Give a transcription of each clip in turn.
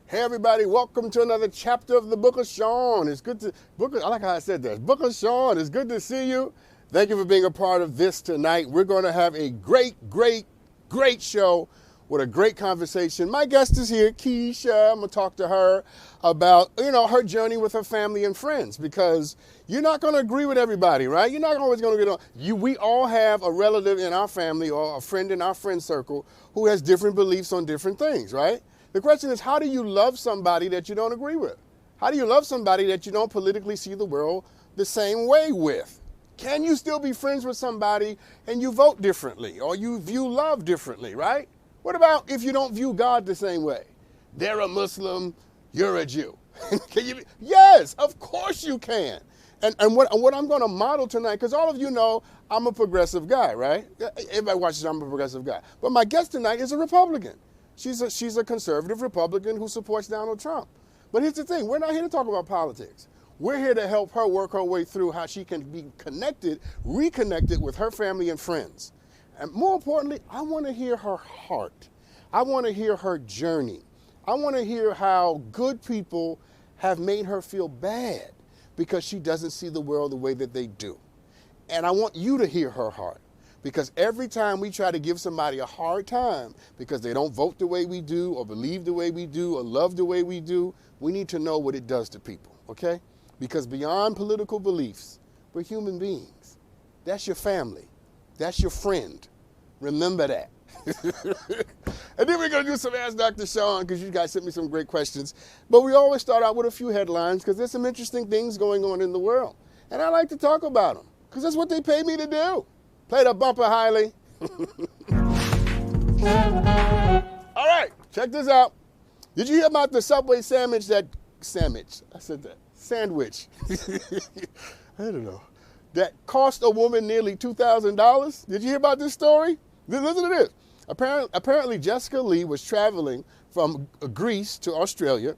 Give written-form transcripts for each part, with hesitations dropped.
Hey everybody, welcome to another chapter of the Book of Sean. It's good to I like how I said that. Book of Sean, it's good to see you. Thank you for being a part of this tonight. We're going to have a great show with a great conversation. My guest is here, Keisha. I'm going to talk to her about, her journey with her family and friends, because you're not going to agree with everybody, right? You're not always going to get on. We all have a relative in our family or a friend in our friend circle who has different beliefs on different things, right? The question is, how do you love somebody that you don't agree with? How do you love somebody that you don't politically see the world the same way with? Can you still be friends with somebody and you vote differently or you view love differently, right? What about if you don't view God the same way? They're a Muslim, you're a Jew. Yes, of course you can. And what I'm going to model tonight, because all of you know I'm a progressive guy, right? Everybody watches I'm a progressive guy. But my guest tonight is a Republican. She's a conservative Republican who supports Donald Trump. But here's the thing, we're not here to talk about politics. We're here to help her work her way through how she can be reconnected with her family and friends. And more importantly, I want to hear her heart. I want to hear her journey. I want to hear how good people have made her feel bad because she doesn't see the world the way that they do. And I want you to hear her heart. Because every time we try to give somebody a hard time because they don't vote the way we do or believe the way we do or love the way we do, we need to know what it does to people, okay? Because beyond political beliefs, we're human beings. That's your family. That's your friend. Remember that. And then we're going to do some Ask Dr. Sean, because you guys sent me some great questions. But we always start out with a few headlines because there's some interesting things going on in the world. And I like to talk about them because that's what they pay me to do. Play the bumper, Hiley. All right, check this out. Did you hear about the Subway sandwich I said that. Sandwich. I don't know. That cost a woman nearly $2,000? Did you hear about this story? Listen to this. Apparently, Jessica Lee was traveling from Greece to Australia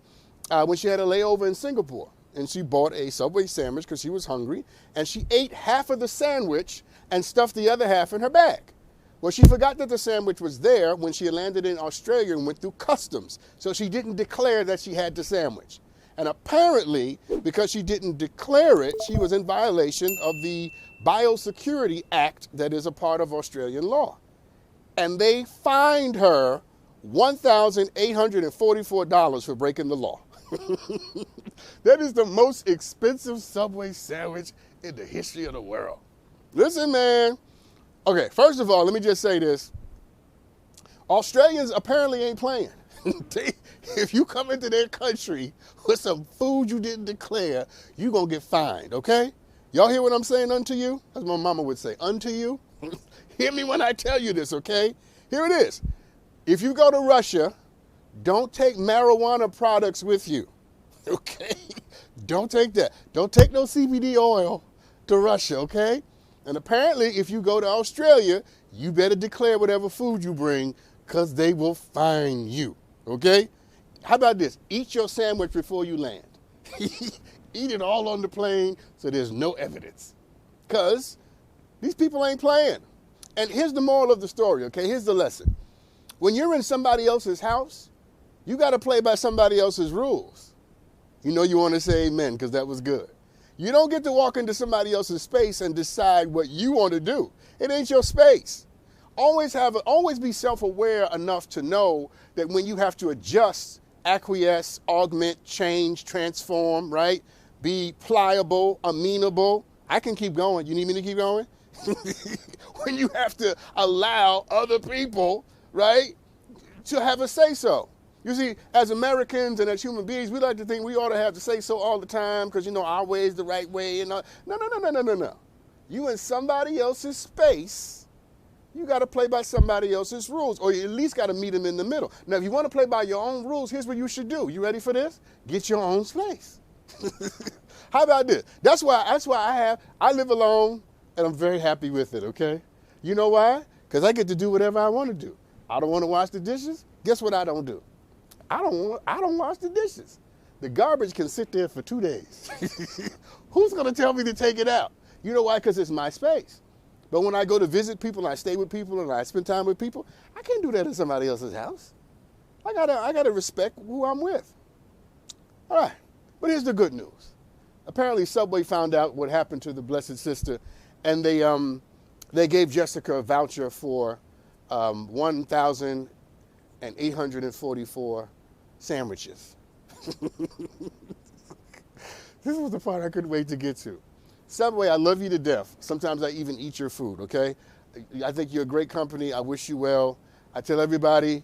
when she had a layover in Singapore. And she bought a Subway sandwich because she was hungry. And she ate half of the sandwich and stuffed the other half in her bag. Well, she forgot that the sandwich was there when she landed in Australia and went through customs. So she didn't declare that she had the sandwich. And apparently, because she didn't declare it, she was in violation of the Biosecurity Act that is a part of Australian law. And they fined her $1,844 for breaking the law. That is the most expensive Subway sandwich in the history of the world. Listen, man. Okay, first of all, let me just say this. Australians apparently ain't playing. If you come into their country with some food you didn't declare, you're going to get fined, okay? Y'all hear what I'm saying unto you? That's what my mama would say, unto you. Hear me when I tell you this, okay? Here it is. If you go to Russia, don't take marijuana products with you, okay? Don't take that. Don't take no CBD oil to Russia, okay? And apparently, if you go to Australia, you better declare whatever food you bring because they will fine you, okay? How about this? Eat your sandwich before you land. Eat it all on the plane so there's no evidence. Because these people ain't playing. And here's the moral of the story, okay? Here's the lesson. When you're in somebody else's house, you got to play by somebody else's rules. You know you want to say amen because that was good. You don't get to walk into somebody else's space and decide what you want to do. It ain't your space. Always be self-aware enough to know that when you have to adjust, acquiesce, augment, change, transform, right? Be pliable, amenable. I can keep going. You need me to keep going? When you have to allow other people, right, to have a say-so. You see, as Americans and as human beings, we like to think we ought to have to say so all the time because, our way is the right way. And all. No. You in somebody else's space, you got to play by somebody else's rules, or you at least got to meet them in the middle. Now, if you want to play by your own rules, here's what you should do. You ready for this? Get your own space. How about this? That's why I live alone, and I'm very happy with it, okay? You know why? Because I get to do whatever I want to do. I don't want to wash the dishes. Guess what I don't do? I don't wash the dishes. The garbage can sit there for 2 days. Who's going to tell me to take it out? You know why? Because it's my space. But when I go to visit people and I stay with people and I spend time with people, I can't do that in somebody else's house. I gotta respect who I'm with. All right, but here's the good news. Apparently, Subway found out what happened to the Blessed Sister, and they gave Jessica a voucher for 1,844 sandwiches. This was the part I couldn't wait to get to. Subway, I love you to death. Sometimes I even eat your food, okay? I think you're a great company. I wish you well. I tell everybody,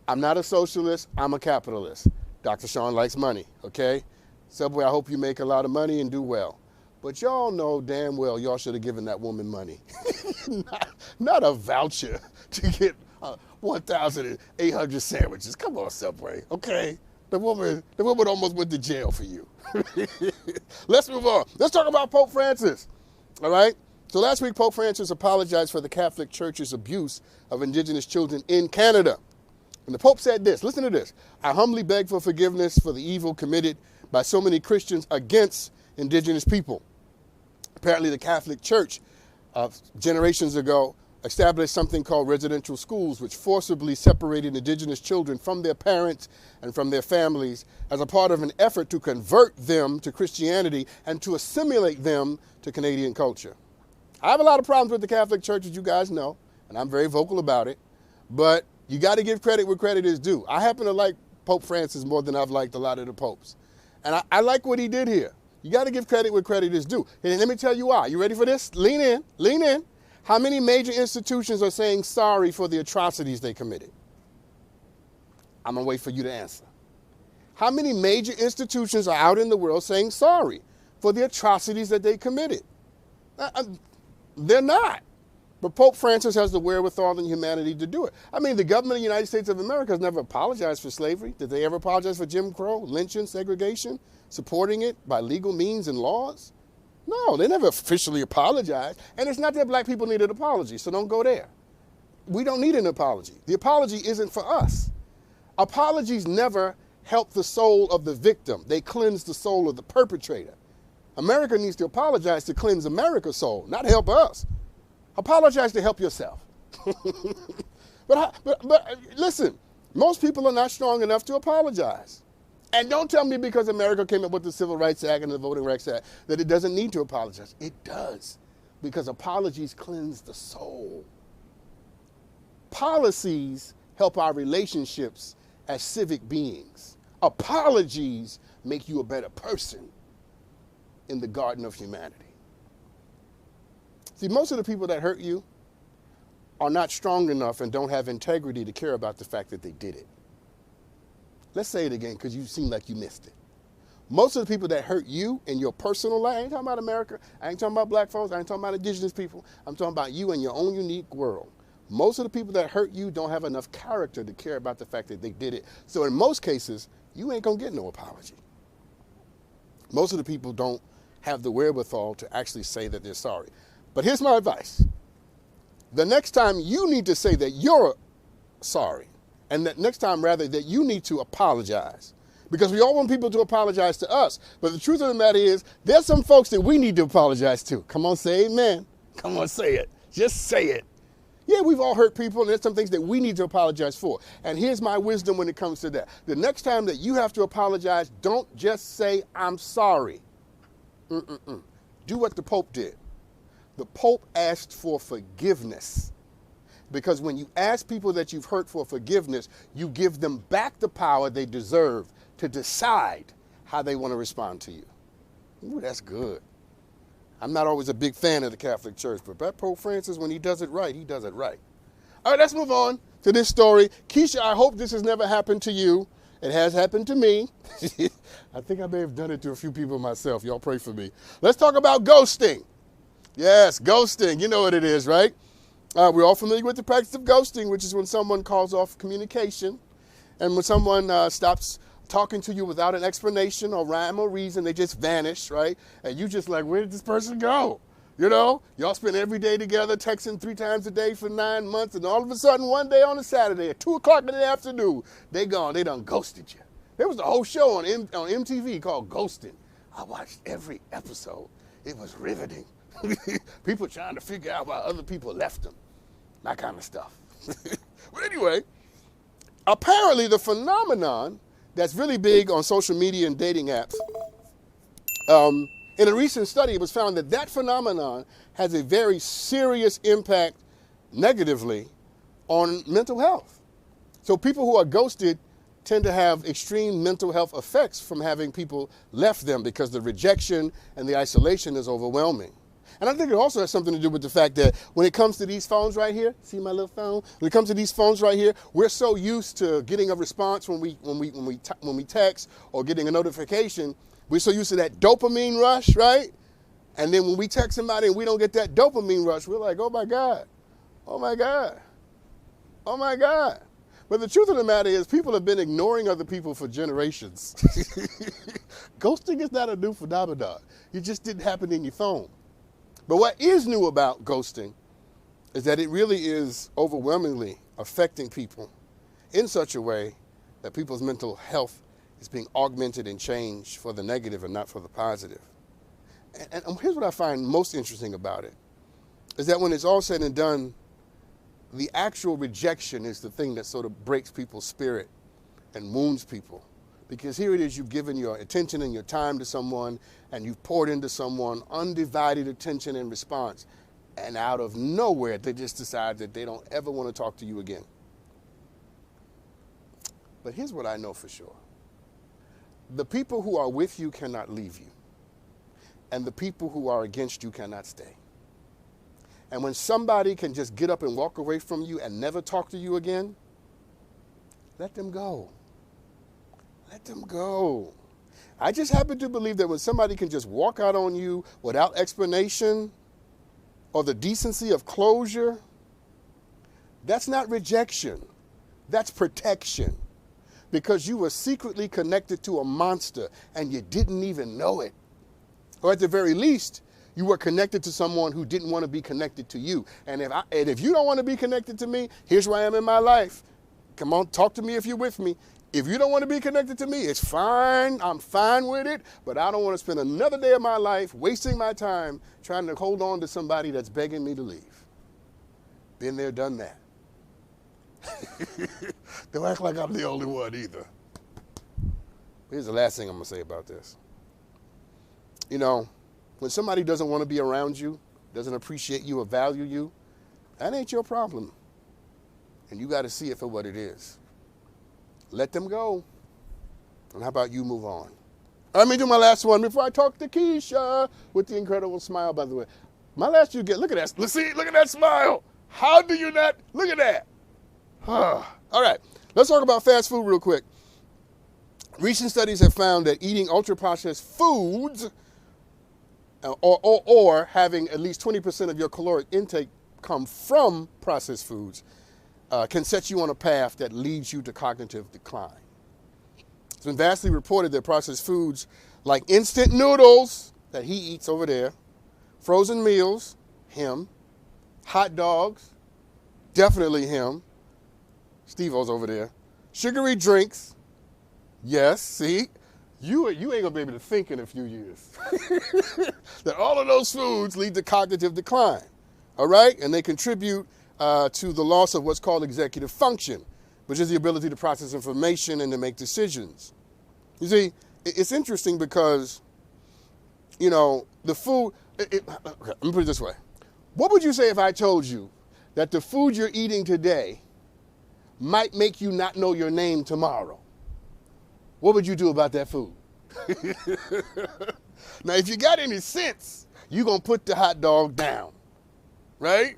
I'm not a socialist, I'm a capitalist. Dr. Sean likes money, okay? Subway, I hope you make a lot of money and do well. But y'all know damn well y'all should have given that woman money. not a voucher to get 1,800 sandwiches. Come on, Subway, okay? The woman almost went to jail for you. Let's move on. Let's talk about Pope Francis, all right? So last week, Pope Francis apologized for the Catholic Church's abuse of indigenous children in Canada. And the Pope said this, listen to this. I humbly beg for forgiveness for the evil committed by so many Christians against indigenous people. Apparently, the Catholic Church, generations ago, established something called residential schools, which forcibly separated indigenous children from their parents and from their families as a part of an effort to convert them to Christianity and to assimilate them to Canadian culture. I have a lot of problems with the Catholic Church, as you guys know, and I'm very vocal about it, but you got to give credit where credit is due. I happen to like Pope Francis more than I've liked a lot of the popes, and I like what he did here. You got to give credit where credit is due. And let me tell you why. You ready for this? Lean in, lean in. How many major institutions are saying sorry for the atrocities they committed? I'm going to wait for you to answer. How many major institutions are out in the world saying sorry for the atrocities that they committed? They're not. But Pope Francis has the wherewithal and humanity to do it. I mean, the government of the United States of America has never apologized for slavery. Did they ever apologize for Jim Crow, lynching, segregation, supporting it by legal means and laws? No, they never officially apologized. And it's not that black people need an apology, so don't go there. We don't need an apology. The apology isn't for us. Apologies never help the soul of the victim. They cleanse the soul of the perpetrator. America needs to apologize to cleanse America's soul, not help us. Apologize to help yourself. But listen, most people are not strong enough to apologize. And don't tell me because America came up with the Civil Rights Act and the Voting Rights Act that it doesn't need to apologize. It does, because apologies cleanse the soul. Policies help our relationships as civic beings. Apologies make you a better person in the garden of humanity. See, most of the people that hurt you are not strong enough and don't have integrity to care about the fact that they did it. Let's say it again, because you seem like you missed it. Most of the people that hurt you in your personal life, I ain't talking about America, I ain't talking about black folks, I ain't talking about indigenous people, I'm talking about you and your own unique world. Most of the people that hurt you don't have enough character to care about the fact that they did it. So in most cases, you ain't gonna get no apology. Most of the people don't have the wherewithal to actually say that they're sorry. But here's my advice. The next time you need to say that you're sorry, and that next time, rather, that you need to apologize. Because we all want people to apologize to us. But the truth of the matter is, there's some folks that we need to apologize to. Come on, say amen. Come on, say it. Just say it. Yeah, we've all hurt people, and there's some things that we need to apologize for. And here's my wisdom when it comes to that. The next time that you have to apologize, don't just say, I'm sorry. Do what the Pope did. The Pope asked for forgiveness. Because when you ask people that you've hurt for forgiveness, you give them back the power they deserve to decide how they want to respond to you. Ooh, that's good. I'm not always a big fan of the Catholic Church, but that Pope Francis, when he does it right, he does it right. All right, let's move on to this story. Keisha, I hope this has never happened to you. It has happened to me. I think I may have done it to a few people myself. Y'all pray for me. Let's talk about ghosting. Yes, ghosting. You know what it is, right? We're all familiar with the practice of ghosting, which is when someone calls off communication. And when someone stops talking to you without an explanation or rhyme or reason, they just vanish, right? And you just like, where did this person go? You know, y'all spend every day together, texting 3 times a day for 9 months, and all of a sudden, one day on a Saturday at 2 o'clock in the afternoon, they gone, they done ghosted you. There was a whole show on MTV called Ghosting. I watched every episode. It was riveting. People trying to figure out why other people left them. That kind of stuff. But anyway, apparently the phenomenon that's really big on social media and dating apps. In a recent study, it was found that that phenomenon has a very serious impact negatively on mental health. So people who are ghosted tend to have extreme mental health effects from having people left them because the rejection and the isolation is overwhelming. And I think it also has something to do with the fact that when it comes to these phones right here, see my little phone? When it comes to these phones right here, we're so used to getting a response when we text or getting a notification. We're so used to that dopamine rush, right? And then when we text somebody and we don't get that dopamine rush, we're like, oh my God, oh my God, oh my God. But the truth of the matter is people have been ignoring other people for generations. Ghosting is not a new phenomenon. It just didn't happen in your phone. But what is new about ghosting is that it really is overwhelmingly affecting people in such a way that people's mental health is being augmented and changed for the negative and not for the positive. And here's what I find most interesting about it, is that when it's all said and done, the actual rejection is the thing that sort of breaks people's spirit and wounds people. Because here it is, you've given your attention and your time to someone, and you've poured into someone undivided attention and response, and out of nowhere, they just decide that they don't ever want to talk to you again. But here's what I know for sure. The people who are with you cannot leave you, and the people who are against you cannot stay. And when somebody can just get up and walk away from you and never talk to you again, let them go. Let them go. I just happen to believe that when somebody can just walk out on you without explanation or the decency of closure, that's not rejection. That's protection. Because you were secretly connected to a monster and you didn't even know it. Or at the very least, you were connected to someone who didn't want to be connected to you. And if you don't want to be connected to me, here's where I am in my life. Come on, talk to me if you're with me. If you don't want to be connected to me, it's fine. I'm fine with it. But I don't want to spend another day of my life wasting my time trying to hold on to somebody that's begging me to leave. Been there, done that. Don't act like I'm the only one either. Here's the last thing I'm going to say about this. You know, when somebody doesn't want to be around you, doesn't appreciate you or value you, that ain't your problem. And you got to see it for what it is. Let them go. And how about you move on? Let me do my last one before I talk to Keisha with the incredible smile, by the way. My last you get, look at that. Let's see, look at that smile. How do you not, look at that. All right, let's talk about fast food real quick. Recent studies have found that eating ultra-processed foods or having at least 20% of your caloric intake come from processed foods can set you on a path that leads you to cognitive decline. It's been vastly reported that processed foods like instant noodles that he eats over there, frozen meals, him, hot dogs, definitely him, Steve-O's over there, sugary drinks, yes, see, you ain't going to be able to think in a few years. That all of those foods lead to cognitive decline, all right? And they contribute to the loss of what's called executive function, which is the ability to process information and to make decisions. You see, it's interesting because, you know, the food, okay, let me put it this way. What would you say if I told you that the food you're eating today might make you not know your name tomorrow? What would you do about that food? Now, if you got any sense, you're going to put the hot dog down, right?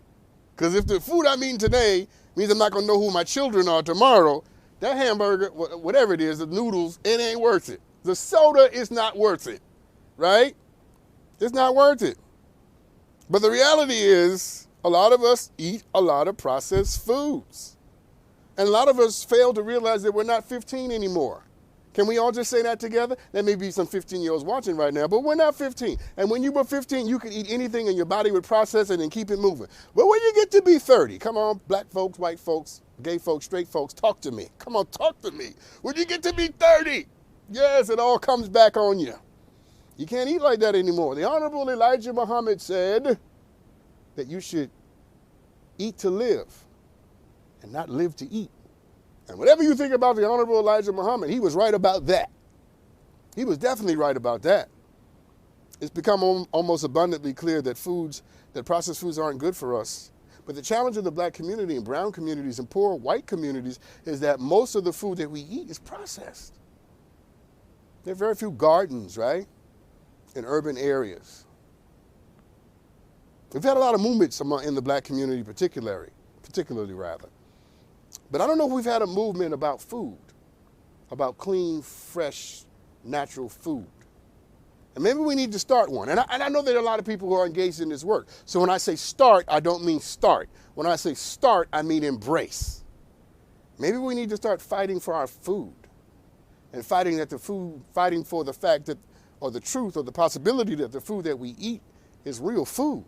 Because if the food I'm eating today means I'm not going to know who my children are tomorrow, that hamburger, whatever it is, the noodles, it ain't worth it. The soda is not worth it, right? It's not worth it. But the reality is, a lot of us eat a lot of processed foods. And a lot of us fail to realize that we're not 15 anymore. Can we all just say that together? There may be some 15-year-olds watching right now, but we're not 15. And when you were 15, you could eat anything and your body would process it and keep it moving. But when you get to be 30, come on, black folks, white folks, gay folks, straight folks, talk to me. Come on, talk to me. When you get to be 30, yes, it all comes back on you. You can't eat like that anymore. The Honorable Elijah Muhammad said that you should eat to live and not live to eat. And whatever you think about the Honorable Elijah Muhammad, he was right about that. He was definitely right about that. It's become almost abundantly clear that processed foods aren't good for us. But the challenge of the black community and brown communities and poor white communities is that most of the food that we eat is processed. There are very few gardens, right, in urban areas. We've had a lot of movements in the black community particularly. But I don't know if we've had a movement about food, about clean, fresh, natural food. And maybe we need to start one. And I know there are a lot of people who are engaged in this work. So when I say start, I don't mean start. When I say start, I mean embrace. Maybe we need to start fighting for our food and fighting for the fact that, or the truth or the possibility that the food that we eat is real food.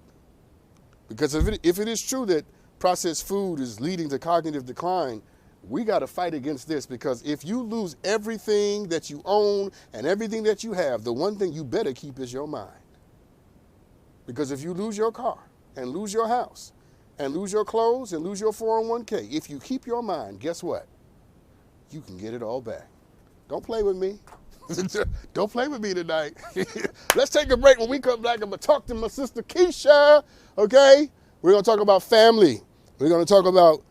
Because if it is true that processed food is leading to cognitive decline, we got to fight against this, because if you lose everything that you own and everything that you have, the one thing you better keep is your mind. Because if you lose your car and lose your house and lose your clothes and lose your 401k, if you keep your mind, guess what? You can get it all back. Don't play with me. Don't play with me tonight. Let's take a break. When we come back, I'm going to talk to my sister Keisha, okay? We're going to talk about family. We're going to talk about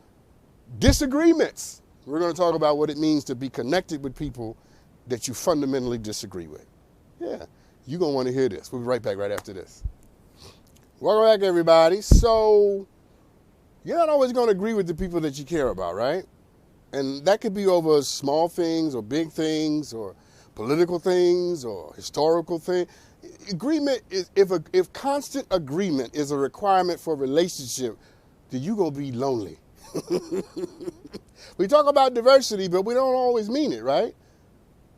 disagreements. We're going to talk about what it means to be connected with people that you fundamentally disagree with. Yeah, you're going to want to hear this. We'll be right back right after this. Welcome back, everybody. So, you're not always going to agree with the people that you care about, right? And that could be over small things or big things or political things or historical things. Agreement is, if constant agreement is a requirement for a relationship, then you're going to be lonely. We talk about diversity, but we don't always mean it, right?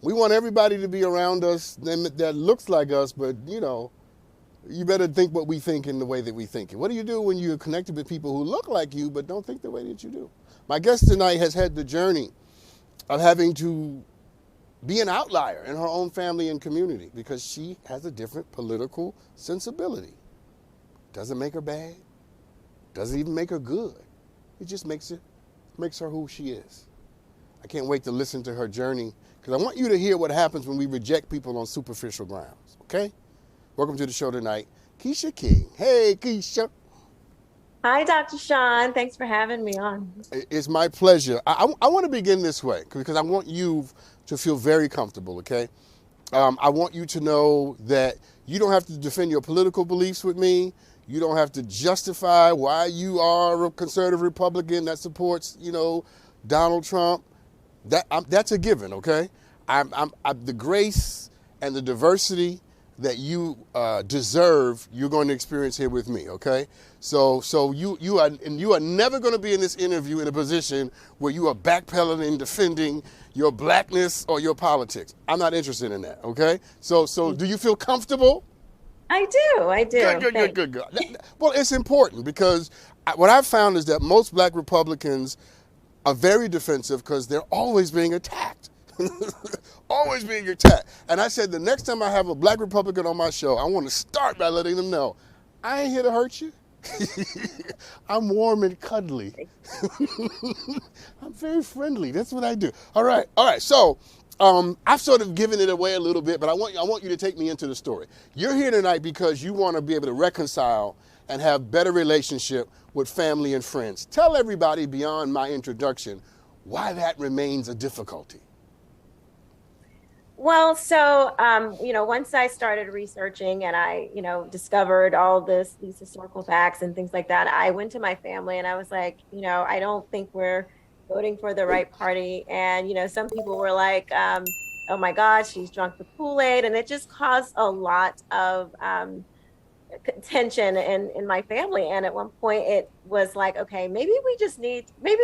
We want everybody to be around us that looks like us, but, you better think what we think in the way that we think it. What do you do when you're connected with people who look like you but don't think the way that you do? My guest tonight has had the journey of having to be an outlier in her own family and community because she has a different political sensibility. Doesn't make her bad. Doesn't even make her good. It just makes her who she is. I can't wait to listen to her journey because I want you to hear what happens when we reject people on superficial grounds, okay? Welcome to the show tonight, Keisha King. Hey, Keisha. Hi, Dr. Sean. Thanks for having me on. It's my pleasure. I want to begin this way because I want you to feel very comfortable, okay? I want you to know that you don't have to defend your political beliefs with me. You don't have to justify why you are a conservative Republican that supports, Donald Trump. That's a given, okay? The grace and the diversity that you deserve, you're going to experience here with me, okay? So you are never going to be in this interview in a position where you are backpedaling and defending your blackness or your politics. I'm not interested in that, okay? So do you feel comfortable? I do. Good. Well, it's important because what I've found is that most black Republicans are very defensive because they're always being attacked. Always being attacked. And I said the next time I have a black Republican on my show, I want to start by letting them know, I ain't here to hurt you. I'm warm and cuddly. I'm very friendly. That's what I do. All right. So I've sort of given it away a little bit, but I want you to take me into the story. You're here tonight because you want to be able to reconcile and have better relationship with family and friends. Tell everybody beyond my introduction why that remains a difficulty. Well, so, once I started researching and I, discovered all these historical facts and things like that, I went to my family and I was like, I don't think we're voting for the right party. And, some people were like, oh my God, she's drunk the Kool-Aid. And it just caused a lot of tension in my family. And at one point it was like, okay, maybe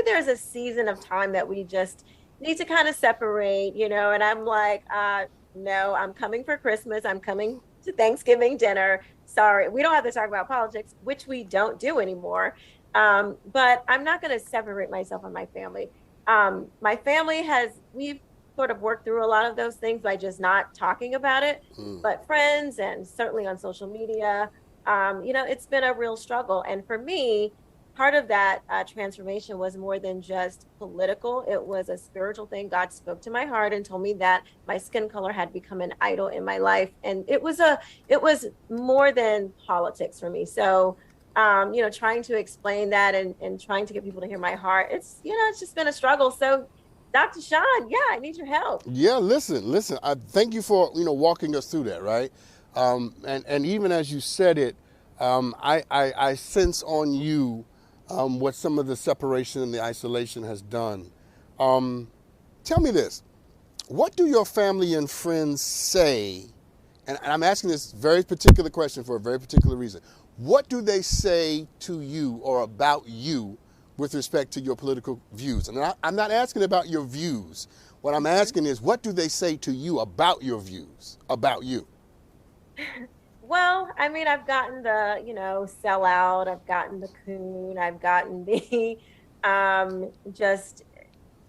there's a season of time that we just need to kind of separate, and I'm like, no, I'm coming for Christmas. I'm coming to Thanksgiving dinner. Sorry, we don't have to talk about politics, which we don't do anymore. But I'm not going to separate myself from my family. My family we've sort of worked through a lot of those things by just not talking about it. But friends and certainly on social media, it's been a real struggle. And for me, part of that transformation was more than just political. It was a spiritual thing. God spoke to my heart and told me that my skin color had become an idol in my life, and it was more than politics for me. So, trying to explain that and trying to get people to hear my heart, it's just been a struggle. So, Dr. Sean, yeah, I need your help. Yeah, listen. I thank you for walking us through that, right? And even as you said it, I sense on you what some of the separation and the isolation has done. Tell me this: what do your family and friends say? And I'm asking this very particular question for a very particular reason. What do they say to you or about you with respect to your political views? And I'm not asking about your views. What I'm asking is, what do they say to you about your views, about you? Well, I mean, I've gotten the, sell out, I've gotten the coon, I've gotten the just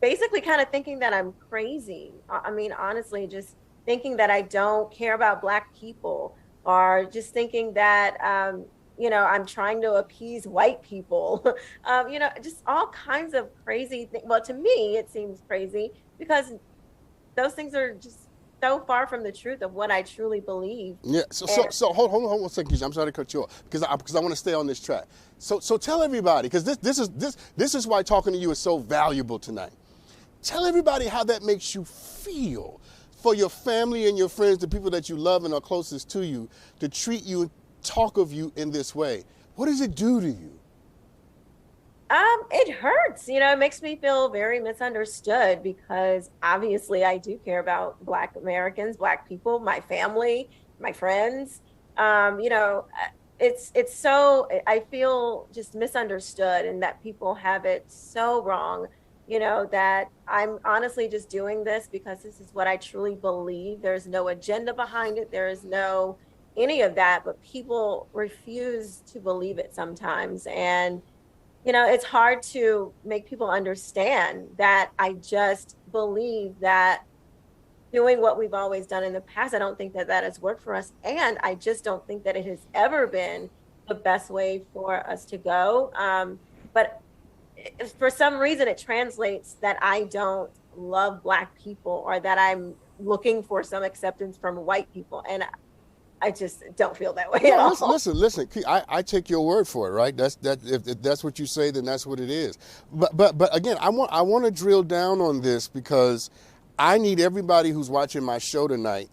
basically kind of thinking that I'm crazy. I mean, honestly, just thinking that I don't care about Black people, or just thinking that, I'm trying to appease white people. Just all kinds of crazy things. Well, to me, it seems crazy because those things are just so far from the truth of what I truly believe. Yeah. So hold on 1 second, Keisha. I'm sorry to cut you off because I want to stay on this track. So tell everybody, because this is why talking to you is so valuable tonight. Tell everybody how that makes you feel for your family and your friends, the people that you love and are closest to you, to treat you and talk of you in this way. What does it do to you? It hurts. It makes me feel very misunderstood because obviously I do care about Black Americans, Black people, my family, my friends. It's so I feel just misunderstood, and that people have it so wrong. That I'm honestly just doing this because this is what I truly believe. There's no agenda behind it. There is no any of that, but people refuse to believe it sometimes. And it's hard to make people understand that I just believe that doing what we've always done in the past, I don't think that that has worked for us. And I just don't think that it has ever been the best way for us to go. But for some reason, it translates that I don't love Black people, or that I'm looking for some acceptance from white people. And I just don't feel that way at all. Listen. I take your word for it, right? If that's what you say, then that's what it is. But again, I want to drill down on this because I need everybody who's watching my show tonight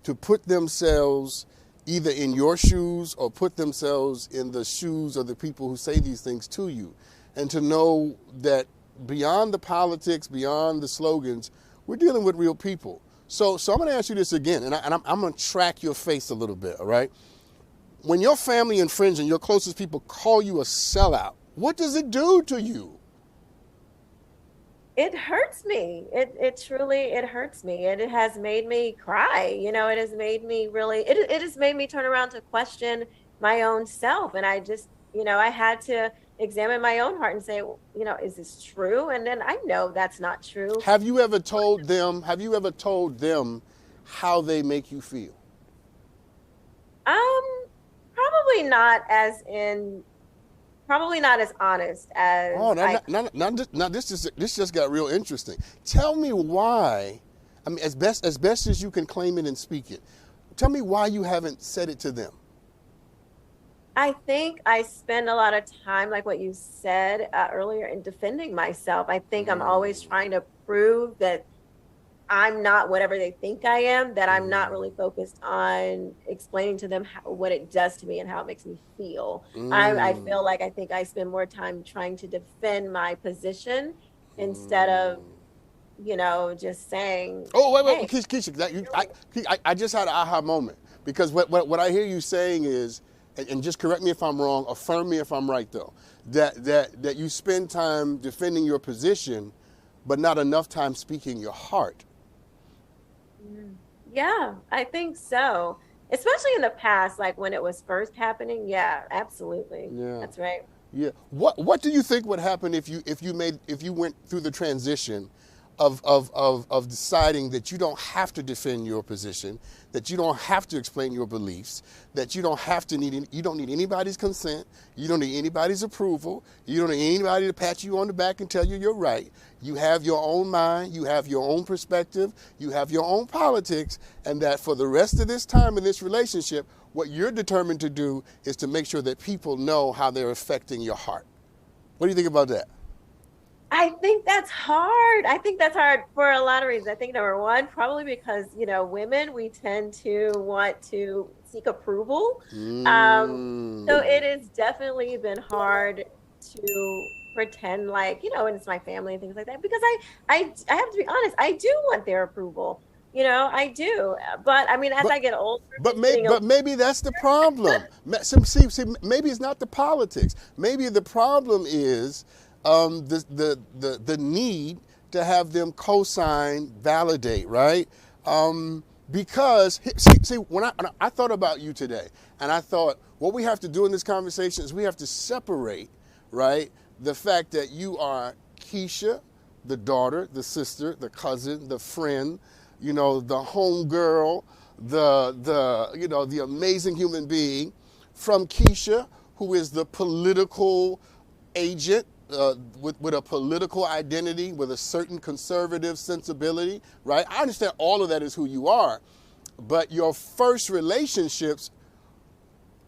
to put themselves either in your shoes or put themselves in the shoes of the people who say these things to you, and to know that beyond the politics, beyond the slogans, we're dealing with real people. So I'm going to ask you this again, and I'm going to track your face a little bit, all right? When your family and friends and your closest people call you a sellout, what does it do to you? It hurts me. It truly, it hurts me. It has made me cry. It has made me really, it has made me turn around to question my own self. And I just, I had to examine my own heart and say, is this true? And then I know that's not true. Have you ever told them how they make you feel? Probably not as honest as now this just got real interesting. Tell me why. I mean, as best as you can claim it and speak it. Tell me why you haven't said it to them. I think I spend a lot of time, like what you said earlier, in defending myself. I think I'm always trying to prove that I'm not whatever they think I am, that I'm not really focused on explaining to them what it does to me and how it makes me feel. I feel like I think I spend more time trying to defend my position instead of, just saying, oh, wait, hey. Keisha, I just had an aha moment, because what I hear you saying is, and just correct me if I'm wrong, affirm me if I'm right though, that you spend time defending your position, but not enough time speaking your heart. Yeah, I think so. Especially in the past, like when it was first happening. Yeah, absolutely. Yeah. That's right. Yeah. What do you think would happen if you went through the transition of deciding that you don't have to defend your position, that you don't have to explain your beliefs, that you don't have to you don't need anybody's consent, you don't need anybody's approval, you don't need anybody to pat you on the back and tell you you're right. You have your own mind, you have your own perspective, you have your own politics, and that for the rest of this time in this relationship, what you're determined to do is to make sure that people know how they're affecting your heart. What do you think about that? I think that's hard. I think that's hard for a lot of reasons. I think number one, probably because, women, we tend to want to seek approval. So it has definitely been hard to pretend like, and it's my family and things like that, because I have to be honest, I do want their approval. I do. But I mean, as I get older, but maybe that's the problem. See, maybe it's not the politics. Maybe the problem is the need to have them co-sign, validate, right? Because see, when I thought about you today, and I thought what we have to do in this conversation is we have to separate, right, the fact that you are Keisha, the daughter, the sister, the cousin, the friend, the homegirl, the amazing human being, from Keisha, who is the political agent with a political identity, with a certain conservative sensibility, right? I understand all of that is who you are, but your first relationships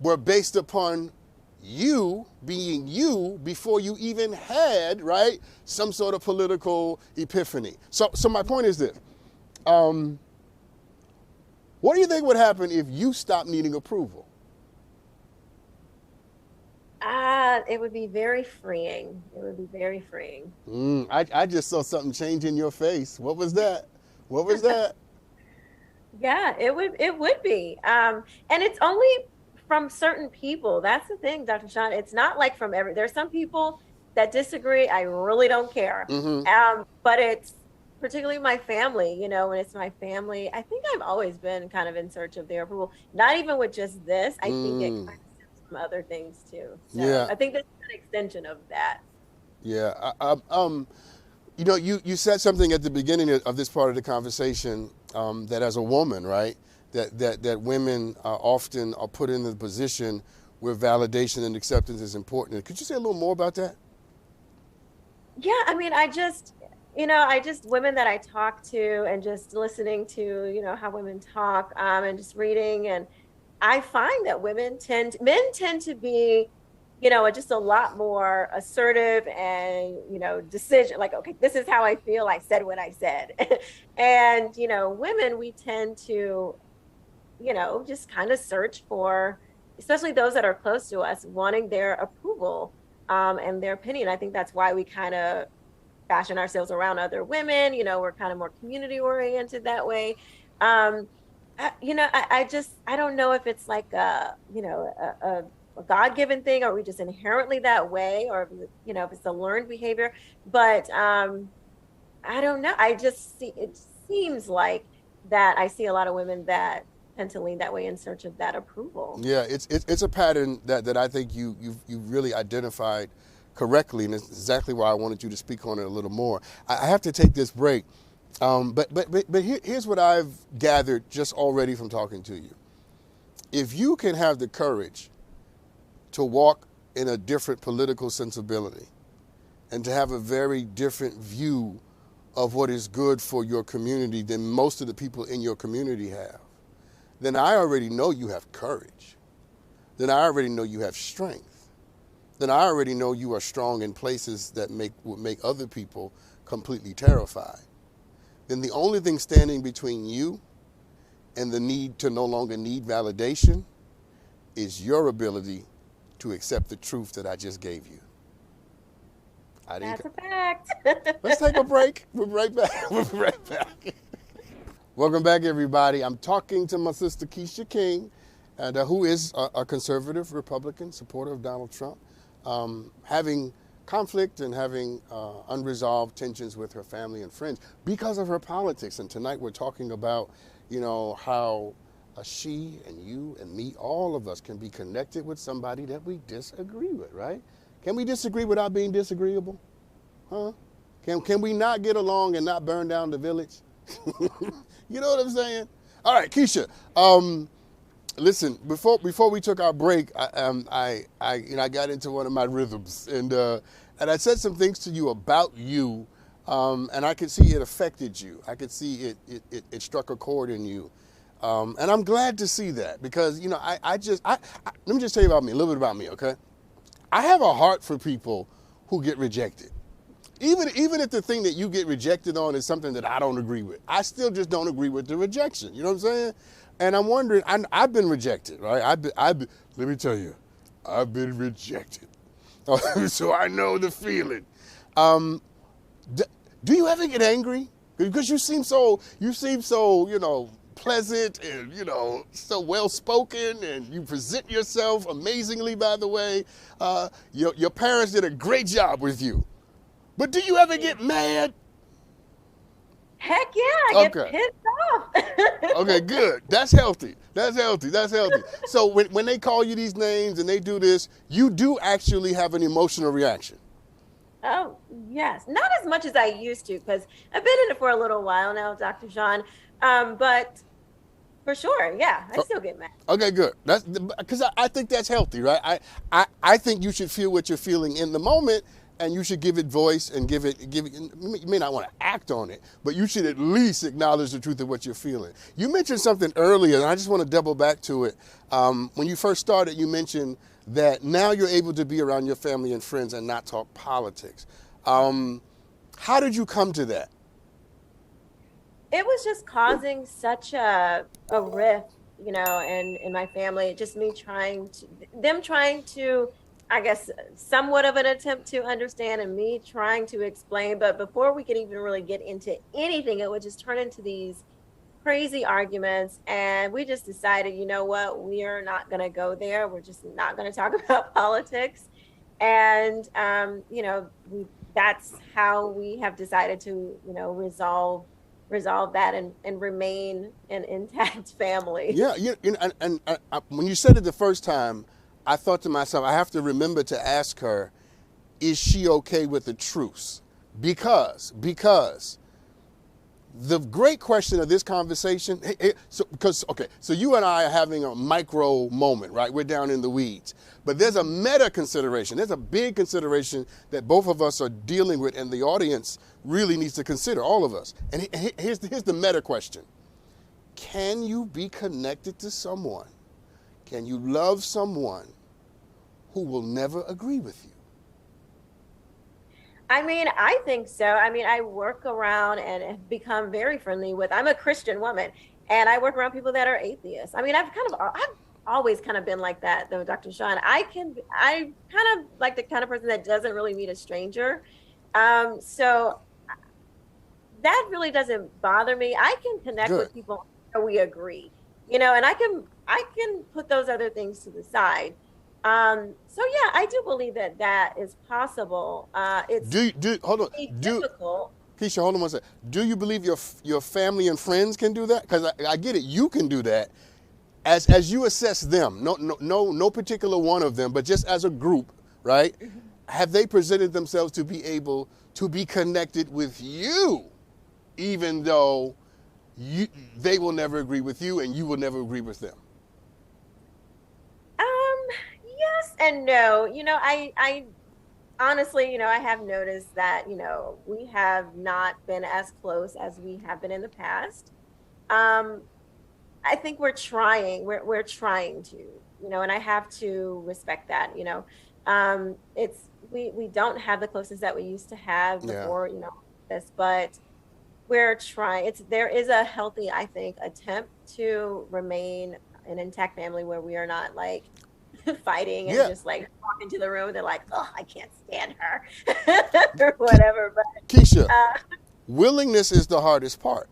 were based upon you being you before you even had, right, some sort of political epiphany. So my point is this. What do you think would happen if you stopped needing approval? It would be very freeing. It would be very freeing. I just saw something change in your face. What was that? What was that? Yeah, it would be. And it's only from certain people. That's the thing, Dr. Sean. It's not like from there's some people that disagree. I really don't care. But it's particularly my family, when it's my family, I think I've always been kind of in search of their approval. Not even with just this. I think it kind of stems from other things too. So yeah. I think that's an extension of that. Yeah. You said something at the beginning of this part of the conversation that as a woman, right, that women often are put in the position where validation and acceptance is important. Could you say a little more about that? Yeah, I mean, women that I talk to and just listening to, how women talk and just reading. And I find that men tend to be, just a lot more assertive and, decision, like, okay, this is how I feel. I said what I said. And, women, we tend to, just kind of search for, especially those that are close to us, wanting their approval and their opinion. I think that's why we kind of fashion ourselves around other women. We're kind of more community oriented that way. I don't know if it's like a God-given thing, or we just inherently that way, or if it's a learned behavior. But I don't know. It seems like that I see a lot of women that tend to lean that way in search of that approval. Yeah, it's a pattern that I think you really identified correctly, and it's exactly why I wanted you to speak on it a little more. I have to take this break, but here's what I've gathered just already from talking to you. If you can have the courage to walk in a different political sensibility and to have a very different view of what is good for your community than most of the people in your community have, then I already know you have courage. Then I already know you have strength. Then I already know you are strong in places that would make other people completely terrified. Then the only thing standing between you and the need to no longer need validation is your ability to accept the truth that I just gave you. That's a fact. Let's take a break. We'll be right back. We'll be right back. Welcome back, everybody. I'm talking to my sister Keisha King, and who is a conservative Republican supporter of Donald Trump. Having conflict and having unresolved tensions with her family and friends because of her politics. And tonight we're talking about, how she and you and me, all of us, can be connected with somebody that we disagree with, right? Can we disagree without being disagreeable? Huh? Can we not get along and not burn down the village? You know what I'm saying? All right, Keisha. Listen, before we took our break, I got into one of my rhythms, and I said some things to you about you, and I could see it affected you. I could see it struck a chord in you, and I'm glad to see that because let me just tell you about me, a little bit about me, okay? I have a heart for people who get rejected. Even if the thing that you get rejected on is something that I don't agree with, I still just don't agree with the rejection. You know what I'm saying? And I'm wondering, I've been rejected, right? Let me tell you, I've been rejected. So I know the feeling. Do you ever get angry? Because you seem so, pleasant and, so well-spoken, and you present yourself amazingly, by the way. Your parents did a great job with you. But do you ever get mad? Heck yeah, I get Okay. pissed off. Okay, good. That's healthy. That's healthy. That's healthy. So when they call you these names and they do this, you do actually have an emotional reaction. Oh, yes. Not as much as I used to, because I've been in it for a little while now, Dr. John. But for sure, yeah, I still get mad. Okay, good. That's because I think that's healthy, right? I think you should feel what you're feeling in the moment, and you should give it voice and give it. You may not want to act on it, but you should at least acknowledge the truth of what you're feeling. You mentioned something earlier, and I just want to double back to it. When you first started, you mentioned that now you're able to be around your family and friends and not talk politics. How did you come to that? It was just causing such a rift, in my family. Just them trying to, I guess, somewhat of an attempt to understand, and me trying to explain. But before we could even really get into anything, it would just turn into these crazy arguments. And we just decided, you know what, we are not going to go there. We're just not going to talk about politics. And, that's how we have decided to, resolve that and remain an intact family. Yeah, and when you said it the first time, I thought to myself, I have to remember to ask her, is she okay with the truce? Because the great question of this conversation, so you and I are having a micro moment, right? We're down in the weeds. But there's a meta consideration. There's a big consideration that both of us are dealing with, and the audience really needs to consider, all of us. And here's the meta question. Can you be connected to someone? Can you love someone who will never agree with you? I mean, I think so. I mean, I work around and have become very friendly with, I'm a Christian woman, and I work around people that are atheists. I mean, I've always kind of been like that, though, Dr. Sean. I kind of like the kind of person that doesn't really meet a stranger. So that really doesn't bother me. I can connect Good. with people where we agree, and I can put those other things to the side. So yeah, I do believe that is possible. It's Hold on. difficult. Keisha, hold on one second. Do you believe your family and friends can do that? Because I get it, you can do that. As you assess them, no particular one of them, but just as a group, right? Mm-hmm. Have they presented themselves to be able to be connected with you, even though they will never agree with you and you will never agree with them? Yes and no. I honestly, I have noticed that, we have not been as close as we have been in the past. I think we're trying. We're trying to, and I have to respect that. We don't have the closeness that we used to have before, this, but we're trying. There is a healthy, I think, attempt to remain an intact family where we are not like fighting and just like walk into the room. They're like, oh, I can't stand her or whatever. But Keisha, willingness is the hardest part.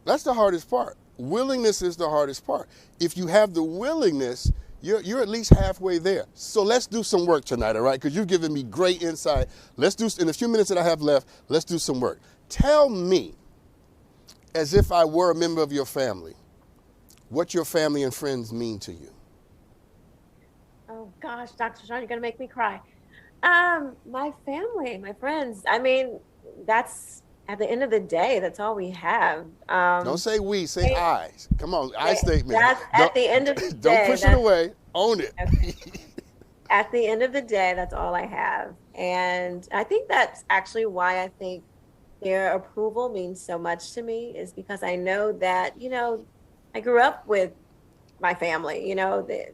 That's the hardest part. Willingness is the hardest part. If you have the willingness, you're at least halfway there. So let's do some work tonight, all right? Because you've given me great insight. Let's do, in a few minutes that I have left, let's do some work. Tell me, as if I were a member of your family, what your family and friends mean to you. Oh gosh, Dr. Sean, you're gonna make me cry. My family, my friends. I mean, that's at the end of the day, that's all we have. Don't say we, say Right? I. Come on, I statement. That's at Don't the end of the don't day. push it That's away. Own it. okay. At the end of the day, that's all I have. And I think that's actually why I think their approval means so much to me, is because I know that, I grew up with my family.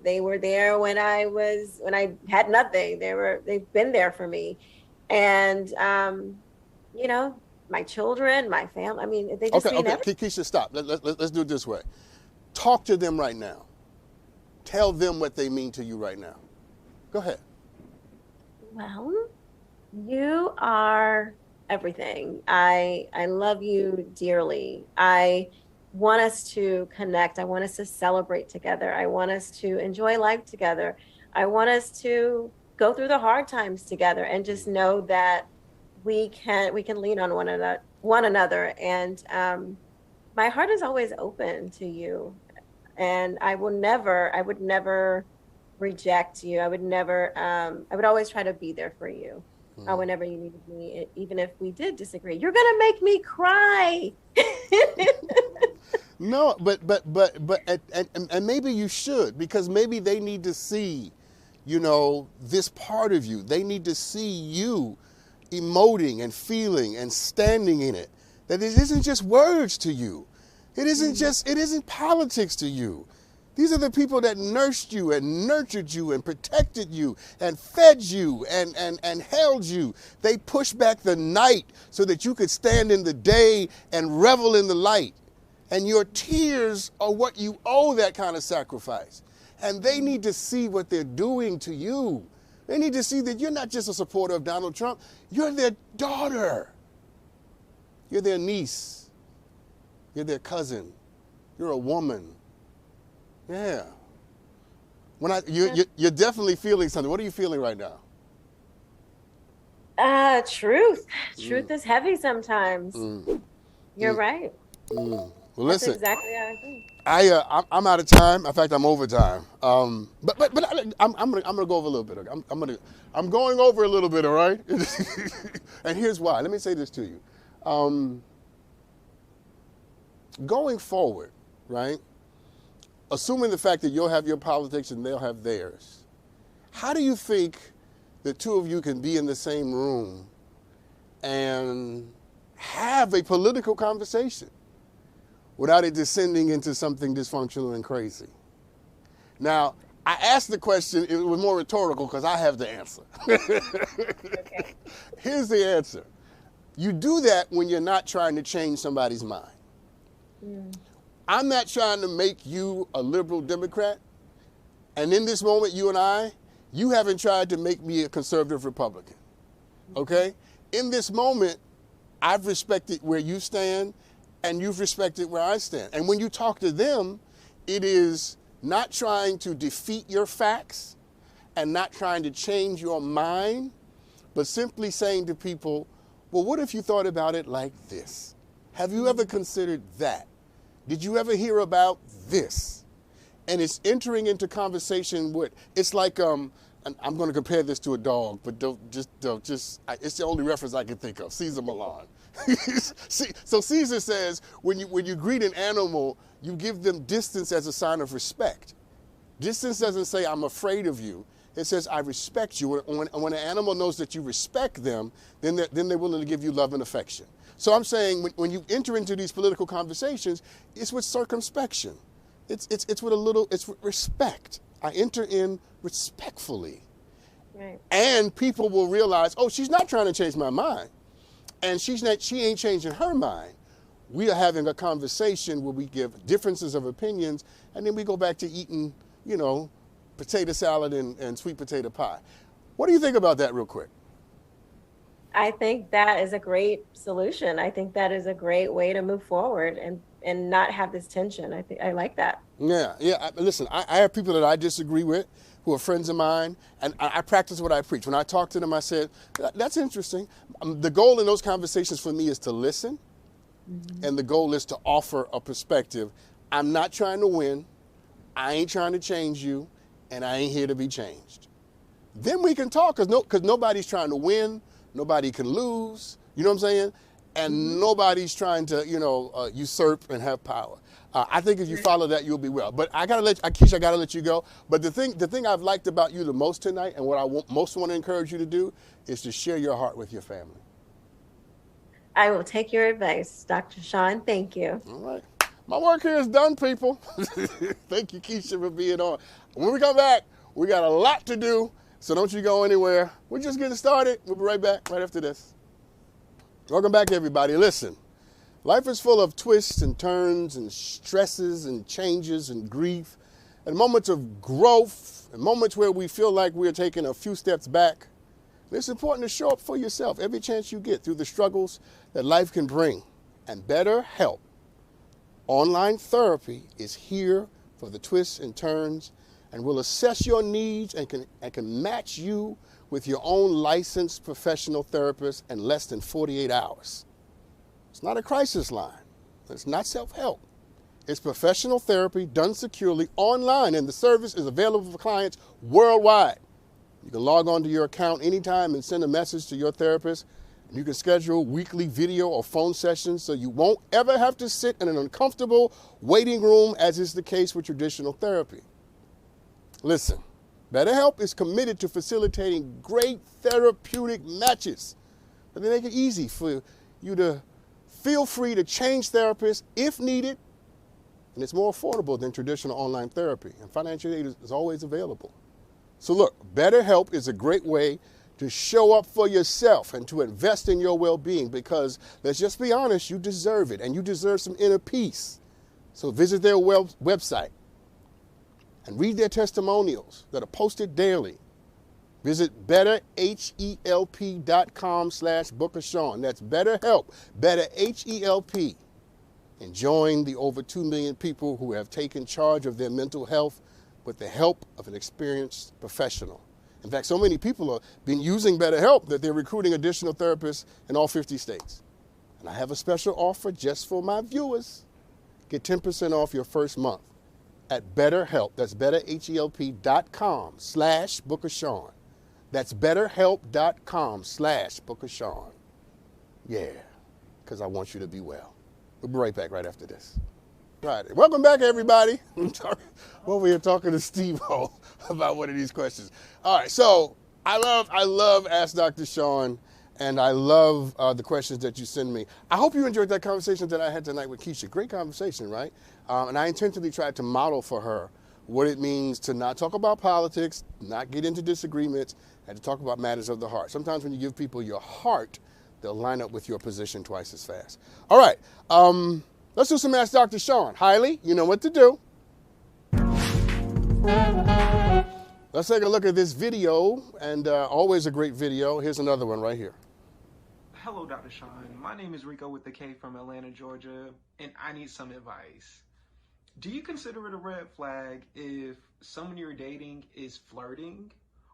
They were there when I had nothing. They've been there for me. And you know, my children, my family, I mean, they just Okay, mean okay. everything. Keisha, stop. Let's do it this way. Talk to them right now. Tell them what they mean to you right now. Go ahead. Well, you are everything. I love you dearly. I want us to connect. I want us to celebrate together. I want us to enjoy life together. I want us to go through the hard times together and just know that we can lean on one another. And my heart is always open to you. And I would never reject you. I would always try to be there for you whenever you needed me, even if we did disagree. You're gonna make me cry. No, and maybe you should, because maybe they need to see, this part of you. They need to see you emoting and feeling and standing in it. That it isn't just words to you. It isn't politics to you. These are the people that nursed you and nurtured you and protected you and fed you and held you. They pushed back the night so that you could stand in the day and revel in the light. And your tears are what you owe that kind of sacrifice. And they need to see what they're doing to you. They need to see that you're not just a supporter of Donald Trump. You're their daughter. You're their niece. You're their cousin. You're a woman. Yeah. You're definitely feeling something. What are you feeling right now? Truth. Truth is heavy sometimes. You're right. Well, That's listen. exactly how I think. I'm out of time. In fact, I'm over time. I'm gonna go over a little bit. I'm going over a little bit. All right. And here's why. Let me say this to you. Going forward, right? Assuming the fact that you'll have your politics and they'll have theirs, how do you think the two of you can be in the same room and have a political conversation without it descending into something dysfunctional and crazy? Now, I asked the question, it was more rhetorical because I have the answer. Okay. Here's the answer. You do that when you're not trying to change somebody's mind. I'm not trying to make you a liberal Democrat. And in this moment, you haven't tried to make me a conservative Republican. Okay? In this moment, I've respected where you stand and you've respected where I stand. And when you talk to them, it is not trying to defeat your facts and not trying to change your mind, but simply saying to people, well, what if you thought about it like this? Have you ever considered that? Did you ever hear about this? And it's entering into conversation with, it's like, and I'm going to compare this to a dog, but it's the only reference I can think of, Caesar Milan. So Caesar says, when you greet an animal, you give them distance as a sign of respect. Distance doesn't say, I'm afraid of you. It says, I respect you. When an animal knows that you respect them, then they're willing to give you love and affection. So I'm saying when you enter into these political conversations, it's with circumspection. It's with respect. I enter in respectfully. Right. And people will realize, oh, she's not trying to change my mind. And she ain't changing her mind. We are having a conversation where we give differences of opinions, and then we go back to eating, potato salad and sweet potato pie. What do you think about that real quick? I think that is a great solution. I think that is a great way to move forward and not have this tension. I like that. Yeah. Listen, I have people that I disagree with who are friends of mine, and I practice what I preach. When I talk to them, I said, that's interesting. The goal in those conversations for me is to listen, and the goal is to offer a perspective. I'm not trying to win. I ain't trying to change you, and I ain't here to be changed. Then we can talk, because nobody's trying to win. Nobody can lose. You know what I'm saying? And nobody's trying to, usurp and have power. I think if you follow that, you'll be well. But Keisha, I gotta let you go. But the thing I've liked about you the most tonight, and what I most want to encourage you to do, is to share your heart with your family. I will take your advice, Dr. Sean. Thank you. All right. My work here is done, people. Thank you, Keisha, for being on. When we come back, we got a lot to do, so don't you go anywhere. We're just getting started. We'll be right back right after this. Welcome back, everybody. Listen, life is full of twists and turns and stresses and changes and grief and moments of growth and moments where we feel like we're taking a few steps back. It's important to show up for yourself every chance you get through the struggles that life can bring. And BetterHelp online therapy is here for the twists and turns and will assess your needs and can match you with your own licensed professional therapist in less than 48 hours. It's not a crisis line. It's not self-help. It's professional therapy done securely online, and the service is available for clients worldwide. You can log on to your account anytime and send a message to your therapist. You can schedule weekly video or phone sessions so you won't ever have to sit in an uncomfortable waiting room, as is the case with traditional therapy. Listen, BetterHelp is committed to facilitating great therapeutic matches. But they make it easy for you to feel free to change therapists if needed. And it's more affordable than traditional online therapy. And financial aid is always available. So look, BetterHelp is a great way to show up for yourself and to invest in your well-being, because let's just be honest, you deserve it, and you deserve some inner peace. So visit their website and read their testimonials that are posted daily. Visit betterhelp.com/BookerSean. That's BetterHelp, BetterHelp, and join the over 2 million people who have taken charge of their mental health with the help of an experienced professional. In fact, so many people have been using BetterHelp that they're recruiting additional therapists in all 50 states. And I have a special offer just for my viewers. Get 10% off your first month at BetterHelp. That's betterhelp.com/BookerSean. That's betterhelp.com/BookerSean. Yeah, because I want you to be well. We'll be right back right after this. Right. Welcome back, everybody. We're over here talking to Steve-O about one of these questions. All right, so I love Ask Dr. Sean, and I love the questions that you send me. I hope you enjoyed that conversation that I had tonight with Keisha. Great conversation, right? And I intentionally tried to model for her what it means to not talk about politics, not get into disagreements, and to talk about matters of the heart. Sometimes when you give people your heart, they'll line up with your position twice as fast. All right. Let's do some Ask Dr. Sean. Hailey, you know what to do. Let's take a look at this video, and always a great video. Here's another one right here. Hello, Dr. Sean. My name is Rico with the K from Atlanta, Georgia, and I need some advice. Do you consider it a red flag if someone you're dating is flirting,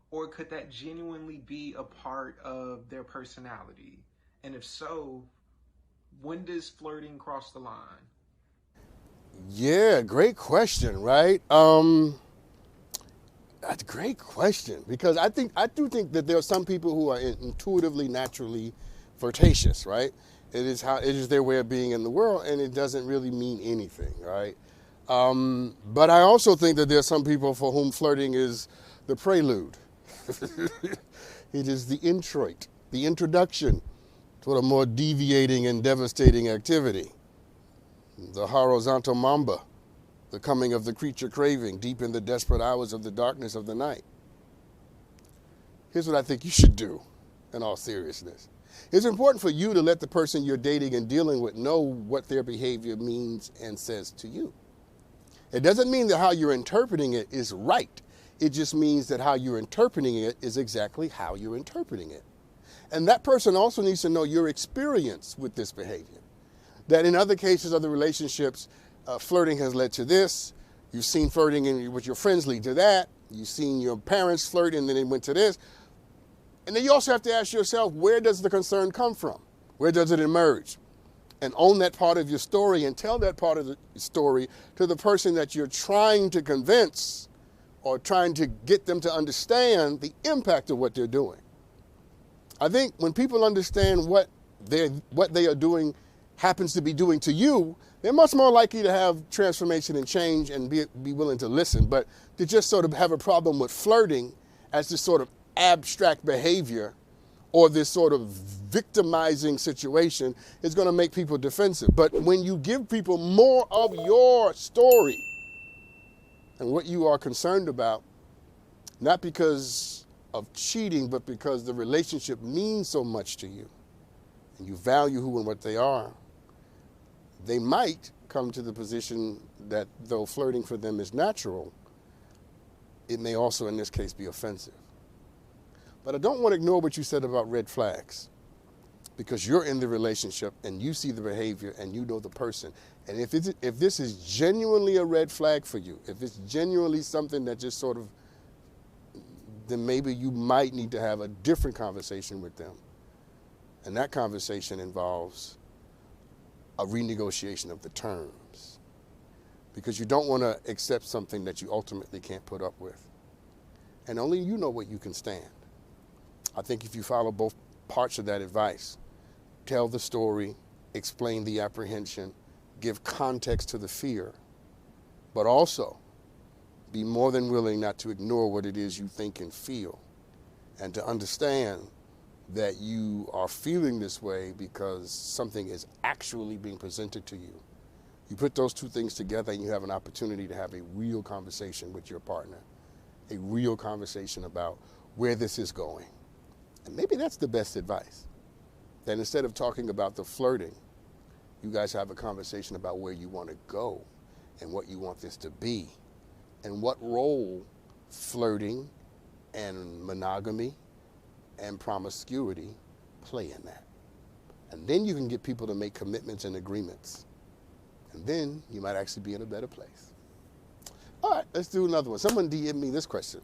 or could that genuinely be a part of their personality? And if so, when does flirting cross the line? Yeah, great question, right? That's a great question, because I do think that there are some people who are intuitively, naturally flirtatious, right? It is their way of being in the world, and it doesn't really mean anything, right? But I also think that there are some people for whom flirting is the prelude. It is the introit, the introduction to a more deviating and devastating activity. The horizontal mamba, the coming of the creature craving deep in the desperate hours of the darkness of the night. Here's what I think you should do, in all seriousness. It's important for you to let the person you're dating and dealing with know what their behavior means and says to you. It doesn't mean that how you're interpreting it is right. It just means that how you're interpreting it is exactly how you're interpreting it. And that person also needs to know your experience with this behavior. That in other cases of the relationships, flirting has led to this. You've seen flirting with your friends lead to that. You've seen your parents flirt and then it went to this. And then you also have to ask yourself, where does the concern come from? Where does it emerge? And own that part of your story and tell that part of the story to the person that you're trying to convince or trying to get them to understand the impact of what they're doing. I think when people understand what what they are doing happens to be doing to you, they're much more likely to have transformation and change and be willing to listen. But to just sort of have a problem with flirting as this sort of abstract behavior or this sort of victimizing situation is going to make people defensive. But when you give people more of your story and what you are concerned about, not because of cheating, but because the relationship means so much to you and you value who and what they are, they might come to the position that though flirting for them is natural, it may also in this case be offensive. But I don't want to ignore what you said about red flags, because you're in the relationship and you see the behavior and you know the person. And if this is genuinely a red flag for you, if it's genuinely something that just sort of, then maybe you might need to have a different conversation with them. And that conversation involves a renegotiation of the terms, because you don't want to accept something that you ultimately can't put up with. And only you know what you can stand. I think if you follow both parts of that advice, tell the story, explain the apprehension, give context to the fear, but also be more than willing not to ignore what it is you think and feel, and to understand that you are feeling this way because something is actually being presented to you. You put those two things together and you have an opportunity to have a real conversation with your partner, a real conversation about where this is going. And maybe that's the best advice. That instead of talking about the flirting, you guys have a conversation about where you want to go and what you want this to be and what role flirting and monogamy and promiscuity play in that. And then you can get people to make commitments and agreements. And then you might actually be in a better place. All right, let's do another one. Someone DM'd me this question.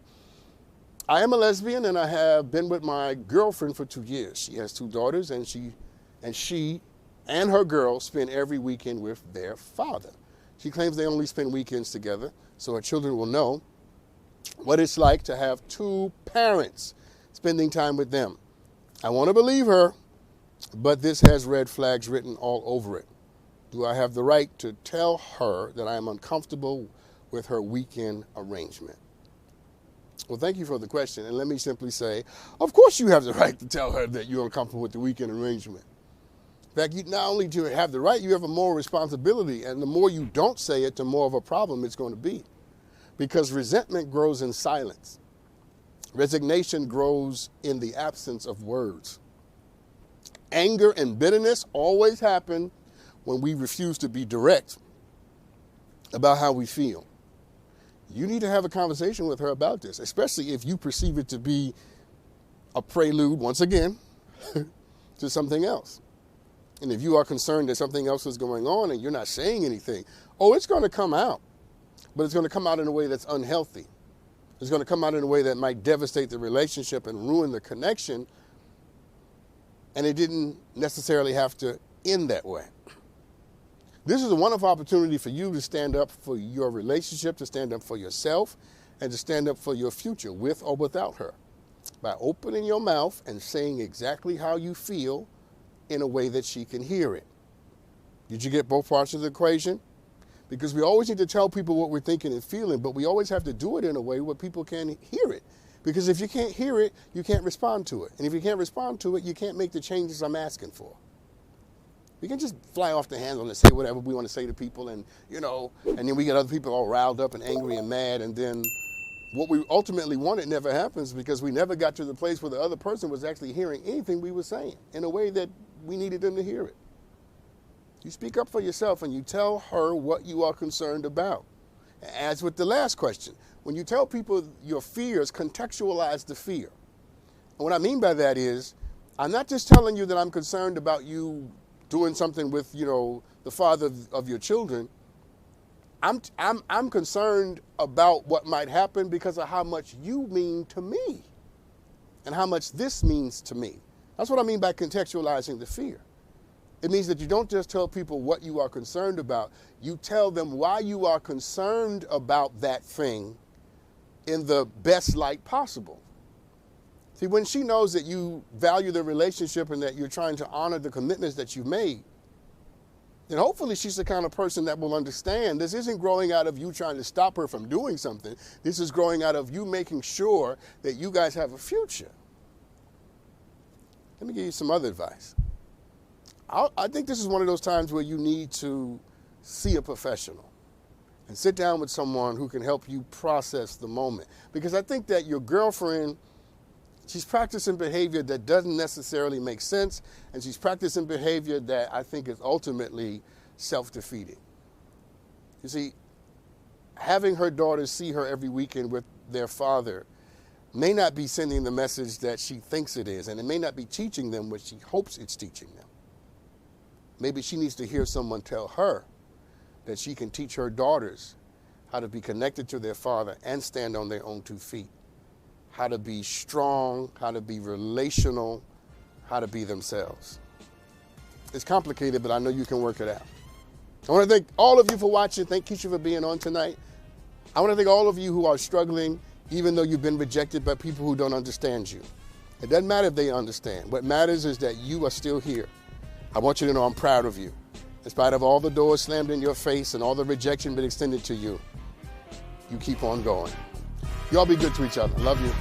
I am a lesbian and I have been with my girlfriend for 2 years. She has 2 daughters and she and her girls spend every weekend with their father. She claims they only spend weekends together so her children will know what it's like to have 2 parents spending time with them. I want to believe her, but this has red flags written all over it. Do I have the right to tell her that I am uncomfortable with her weekend arrangement? Well, thank you for the question. And let me simply say, of course you have the right to tell her that you're uncomfortable with the weekend arrangement. In fact, you not only do you have the right, you have a moral responsibility. And the more you don't say it, the more of a problem it's going to be. Because resentment grows in silence. Resignation grows in the absence of words. Anger and bitterness always happen when we refuse to be direct about how we feel. You need to have a conversation with her about this, especially if you perceive it to be a prelude, once again, to something else. And if you are concerned that something else is going on and you're not saying anything, it's going to come out. But it's going to come out in a way that's unhealthy. It's going to come out in a way that might devastate the relationship and ruin the connection. And it didn't necessarily have to end that way. This is a wonderful opportunity for you to stand up for your relationship, to stand up for yourself, and to stand up for your future with or without her by opening your mouth and saying exactly how you feel in a way that she can hear it. Did you get both parts of the equation? Because we always need to tell people what we're thinking and feeling, but we always have to do it in a way where people can hear it. Because if you can't hear it, you can't respond to it. And if you can't respond to it, you can't make the changes I'm asking for. We can just fly off the handle and say whatever we want to say to people and then we get other people all riled up and angry and mad, and then what we ultimately wanted never happens because we never got to the place where the other person was actually hearing anything we were saying in a way that we needed them to hear it. You speak up for yourself and you tell her what you are concerned about. As with the last question, when you tell people your fears, contextualize the fear. And what I mean by that is, I'm not just telling you that I'm concerned about you doing something with, the father of your children. I'm concerned about what might happen because of how much you mean to me and how much this means to me. That's what I mean by contextualizing the fear. It means that you don't just tell people what you are concerned about. You tell them why you are concerned about that thing in the best light possible. See, when she knows that you value the relationship and that you're trying to honor the commitments that you've made, then hopefully she's the kind of person that will understand this isn't growing out of you trying to stop her from doing something. This is growing out of you making sure that you guys have a future. Let me give you some other advice. I think this is one of those times where you need to see a professional and sit down with someone who can help you process the moment. Because I think that your girlfriend, she's practicing behavior that doesn't necessarily make sense, and she's practicing behavior that I think is ultimately self-defeating. You see, having her daughters see her every weekend with their father may not be sending the message that she thinks it is, and it may not be teaching them what she hopes it's teaching them. Maybe she needs to hear someone tell her that she can teach her daughters how to be connected to their father and stand on their own 2 feet, how to be strong, how to be relational, how to be themselves. It's complicated, but I know you can work it out. I want to thank all of you for watching. Thank Keisha for being on tonight. I want to thank all of you who are struggling, even though you've been rejected by people who don't understand you. It doesn't matter if they understand. What matters is that you are still here. I want you to know I'm proud of you. In spite of all the doors slammed in your face and all the rejection been extended to you, you keep on going. Y'all be good to each other. Love you.